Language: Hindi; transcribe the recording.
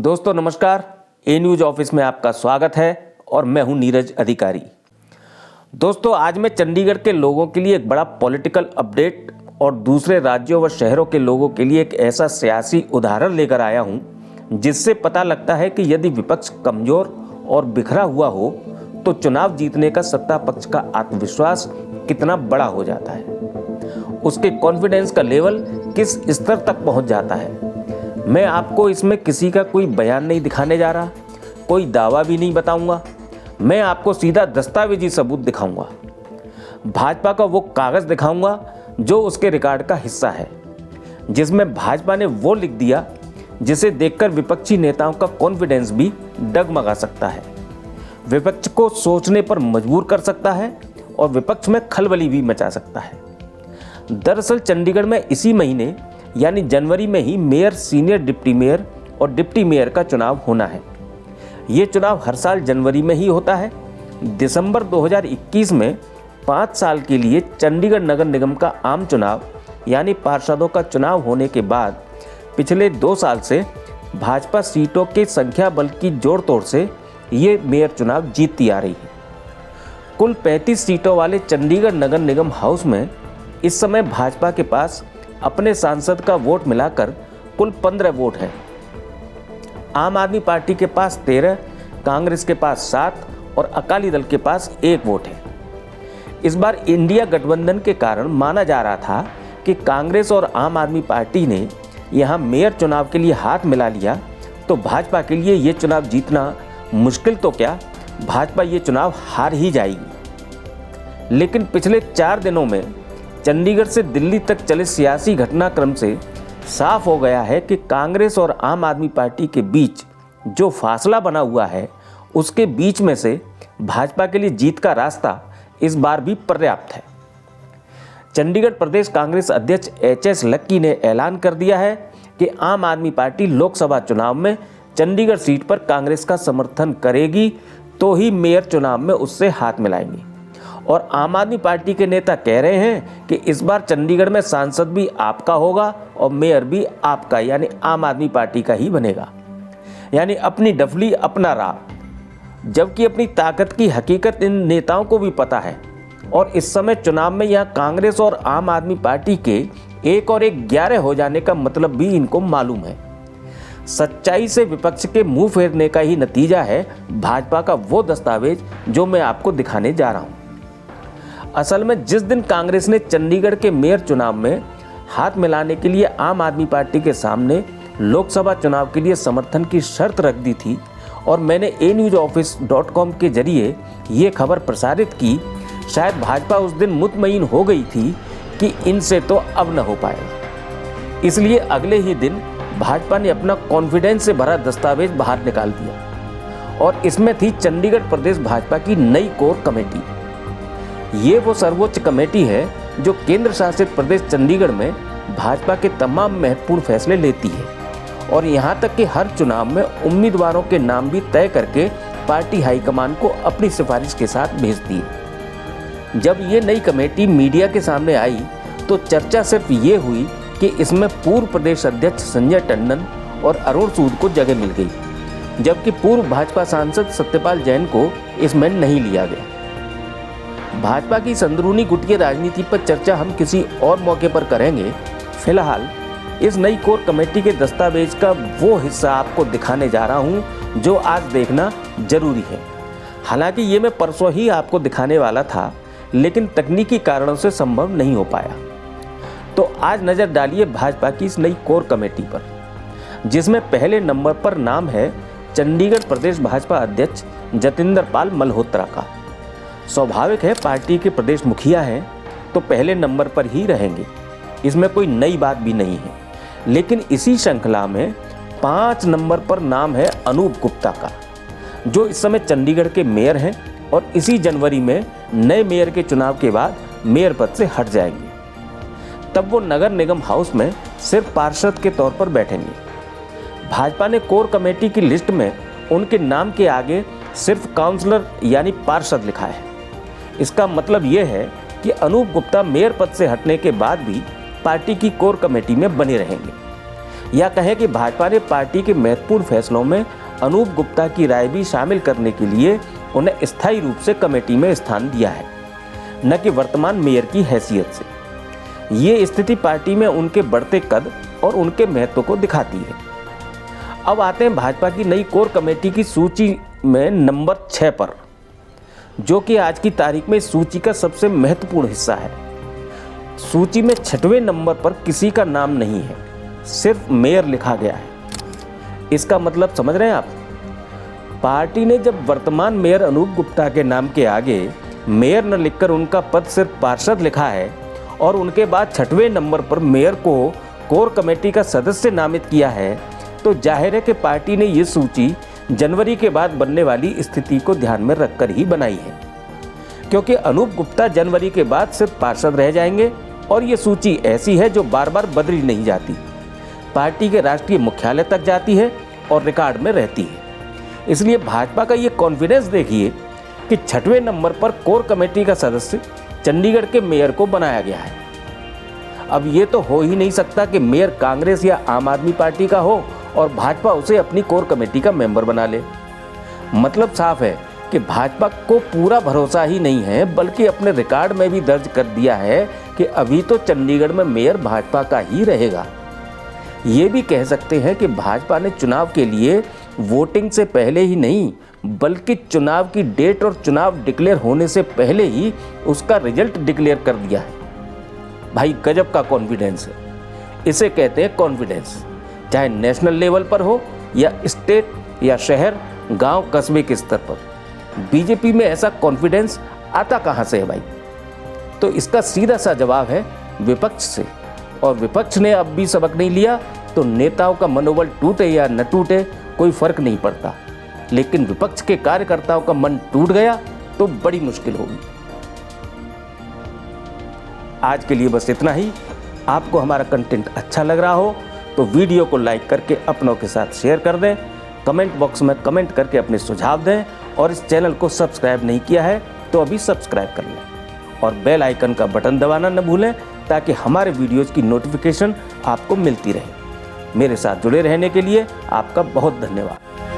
दोस्तों नमस्कार, ए न्यूज़ ऑफिस में आपका स्वागत है और मैं हूं नीरज अधिकारी। दोस्तों आज मैं चंडीगढ़ के लोगों के लिए एक बड़ा पॉलिटिकल अपडेट और दूसरे राज्यों व शहरों के लोगों के लिए एक ऐसा सियासी उदाहरण लेकर आया हूं जिससे पता लगता है कि यदि विपक्ष कमजोर और बिखरा हुआ हो तो चुनाव जीतने का सत्ता पक्ष का आत्मविश्वास कितना बड़ा हो जाता है, उसके कॉन्फिडेंस का लेवल किस स्तर तक पहुंच जाता है। मैं आपको इसमें किसी का कोई बयान नहीं दिखाने जा रहा, कोई दावा भी नहीं बताऊंगा, मैं आपको सीधा दस्तावेजी सबूत दिखाऊंगा। भाजपा का वो कागज दिखाऊंगा जो उसके रिकॉर्ड का हिस्सा है, जिसमें भाजपा ने वो लिख दिया जिसे देखकर विपक्षी नेताओं का कॉन्फिडेंस भी डगमगा सकता है, विपक्ष को सोचने पर मजबूर कर सकता है और विपक्ष में खलबली भी मचा सकता है। दरअसल चंडीगढ़ में इसी महीने यानी जनवरी में ही मेयर, सीनियर डिप्टी मेयर और डिप्टी मेयर का चुनाव होना है। ये चुनाव हर साल जनवरी में ही होता है। दिसंबर 2021 में 5 साल के लिए चंडीगढ़ नगर निगम का आम चुनाव यानी पार्षदों का चुनाव होने के बाद पिछले 2 साल से भाजपा सीटों के संख्या बल की जोड़ तोड़ से ये मेयर चुनाव जीतती आ रही है। कुल 35 सीटों वाले चंडीगढ़ नगर निगम हाउस में इस समय भाजपा के पास अपने सांसद का वोट मिलाकर कुल 15 वोट है। आम आदमी पार्टी के पास 13, कांग्रेस के पास 7 और अकाली दल के पास 1 वोट है। इस बार इंडिया गठबंधन के कारण माना जा रहा था कि कांग्रेस और आम आदमी पार्टी ने यहां मेयर चुनाव के लिए हाथ मिला लिया तो भाजपा के लिए ये चुनाव जीतना मुश्किल तो क्या, भाजपा ये चुनाव हार ही जाएगी। लेकिन पिछले 4 दिनों में चंडीगढ़ से दिल्ली तक चले सियासी घटनाक्रम से साफ हो गया है कि कांग्रेस और आम आदमी पार्टी के बीच जो फासला बना हुआ है उसके बीच में से भाजपा के लिए जीत का रास्ता इस बार भी पर्याप्त है। चंडीगढ़ प्रदेश कांग्रेस अध्यक्ष एच.एस. लक्की ने ऐलान कर दिया है कि आम आदमी पार्टी लोकसभा चुनाव में चंडीगढ़ सीट पर कांग्रेस का समर्थन करेगी तो ही मेयर चुनाव में उससे हाथ मिलाएंगी। और आम आदमी पार्टी के नेता कह रहे हैं कि इस बार चंडीगढ़ में सांसद भी आपका होगा और मेयर भी आपका यानी आम आदमी पार्टी का ही बनेगा, यानी अपनी डफली अपना राह। जबकि अपनी ताकत की हकीकत इन नेताओं को भी पता है और इस समय चुनाव में यहाँ कांग्रेस और आम आदमी पार्टी के 1 और 1 11 हो जाने का मतलब भी इनको मालूम है। सच्चाई से विपक्ष के मुंह फेरने का ही नतीजा है भाजपा का वो दस्तावेज जो मैं आपको दिखाने जा रहा हूँ। असल में जिस दिन कांग्रेस ने चंडीगढ़ के मेयर चुनाव में हाथ मिलाने के लिए आम आदमी पार्टी के सामने लोकसभा चुनाव के लिए समर्थन की शर्त रख दी थी और मैंने enewsoffice.com के जरिए ये खबर प्रसारित की, शायद भाजपा उस दिन मुतमईन हो गई थी कि इनसे तो अब न हो पाएगा। इसलिए अगले ही दिन भाजपा ने अपना कॉन्फिडेंस से भरा दस्तावेज बाहर निकाल दिया और इसमें थी चंडीगढ़ प्रदेश भाजपा की नई कोर कमेटी। ये वो सर्वोच्च कमेटी है जो केंद्र शासित प्रदेश चंडीगढ़ में भाजपा के तमाम महत्वपूर्ण फैसले लेती है और यहाँ तक कि हर चुनाव में उम्मीदवारों के नाम भी तय करके पार्टी हाईकमान को अपनी सिफारिश के साथ भेजती है। जब ये नई कमेटी मीडिया के सामने आई तो चर्चा सिर्फ ये हुई कि इसमें पूर्व प्रदेश अध्यक्ष संजय टंडन और अरुण सूद को जगह मिल गई, जबकि पूर्व भाजपा सांसद सत्यपाल जैन को इसमें नहीं लिया गया। भाजपा की अंदरूनी गुटिया राजनीति पर चर्चा हम किसी और मौके पर करेंगे। फिलहाल इस नई कोर कमेटी के दस्तावेज का वो हिस्सा आपको दिखाने जा रहा हूं जो आज देखना जरूरी है। हालांकि ये मैं परसों ही आपको दिखाने वाला था, लेकिन तकनीकी कारणों से संभव नहीं हो पाया। तो आज नजर डालिए भाजपा की इस नई कोर कमेटी पर, जिसमें पहले नंबर पर नाम है चंडीगढ़ प्रदेश भाजपा अध्यक्ष जतिंदर पाल मल्होत्रा का। स्वाभाविक है, पार्टी के प्रदेश मुखिया हैं तो पहले नंबर पर ही रहेंगे, इसमें कोई नई बात भी नहीं है। लेकिन इसी श्रृंखला में 5 नंबर पर नाम है अनूप गुप्ता का, जो इस समय चंडीगढ़ के मेयर हैं और इसी जनवरी में नए मेयर के चुनाव के बाद मेयर पद से हट जाएंगे। तब वो नगर निगम हाउस में सिर्फ पार्षद के तौर पर बैठेंगे। भाजपा ने कोर कमेटी की लिस्ट में उनके नाम के आगे सिर्फ काउंसलर यानी पार्षद लिखा है। इसका मतलब ये है कि अनूप गुप्ता मेयर पद से हटने के बाद भी पार्टी की कोर कमेटी में बने रहेंगे। या कहें कि भाजपा ने पार्टी के महत्वपूर्ण फैसलों में अनूप गुप्ता की राय भी शामिल करने के लिए उन्हें स्थायी रूप से कमेटी में स्थान दिया है, न कि वर्तमान मेयर की हैसियत से। ये स्थिति पार्टी में उनके बढ़ते कद और उनके महत्व को दिखाती है। अब आते हैं भाजपा की नई कोर कमेटी की सूची में नंबर 6 पर, जो कि आज की तारीख में इस सूची का सबसे महत्वपूर्ण हिस्सा है। सूची में 6वें नंबर पर किसी का नाम नहीं है, सिर्फ मेयर लिखा गया है। इसका मतलब समझ रहे हैं आप? पार्टी ने जब वर्तमान मेयर अनूप गुप्ता के नाम के आगे मेयर न लिखकर उनका पद सिर्फ पार्षद लिखा है और उनके बाद 6वें नंबर पर मेयर को कोर कमेटी का सदस्य नामित किया है, तो जाहिर है कि पार्टी ने ये सूची जनवरी के बाद बनने वाली स्थिति को ध्यान में रखकर ही बनाई है, क्योंकि अनूप गुप्ता जनवरी के बाद सिर्फ पार्षद रह जाएंगे और ये सूची ऐसी है जो बार बार बदली नहीं जाती, पार्टी के राष्ट्रीय मुख्यालय तक जाती है और रिकॉर्ड में रहती है। इसलिए भाजपा का ये कॉन्फिडेंस देखिए कि 6वें नंबर पर कोर कमेटी का सदस्य चंडीगढ़ के मेयर को बनाया गया है। अब ये तो हो ही नहीं सकता कि मेयर कांग्रेस या आम आदमी पार्टी का हो और भाजपा उसे अपनी कोर कमेटी का मेंबर बना ले। मतलब साफ है कि भाजपा को पूरा भरोसा ही नहीं है, बल्कि अपने रिकॉर्ड में भी दर्ज कर दिया है कि अभी तो चंडीगढ़ में मेयर भाजपा का ही रहेगा। ये भी कह सकते हैं कि भाजपा ने चुनाव के लिए वोटिंग से पहले ही नहीं, बल्कि चुनाव की डेट और चुनाव डिक्लेयर होने से पहले ही उसका रिजल्ट डिक्लेयर कर दिया है। भाई गजब का कॉन्फिडेंस है, इसे कहते हैं कॉन्फिडेंस। चाहे नेशनल लेवल पर हो या स्टेट या शहर, गांव, कस्बे के स्तर पर, बीजेपी में ऐसा कॉन्फिडेंस आता कहां से है भाई? तो इसका सीधा सा जवाब है विपक्ष से। और विपक्ष ने अब भी सबक नहीं लिया तो नेताओं का मनोबल टूटे या न टूटे कोई फर्क नहीं पड़ता, लेकिन विपक्ष के कार्यकर्ताओं का मन टूट गया तो बड़ी मुश्किल होगी। आज के लिए बस इतना ही। आपको हमारा कंटेंट अच्छा लग रहा हो तो वीडियो को लाइक करके अपनों के साथ शेयर कर दें, कमेंट बॉक्स में कमेंट करके अपने सुझाव दें, और इस चैनल को सब्सक्राइब नहीं किया है तो अभी सब्सक्राइब कर लें और बेल आइकन का बटन दबाना न भूलें, ताकि हमारे वीडियोज़ की नोटिफिकेशन आपको मिलती रहे। मेरे साथ जुड़े रहने के लिए आपका बहुत धन्यवाद।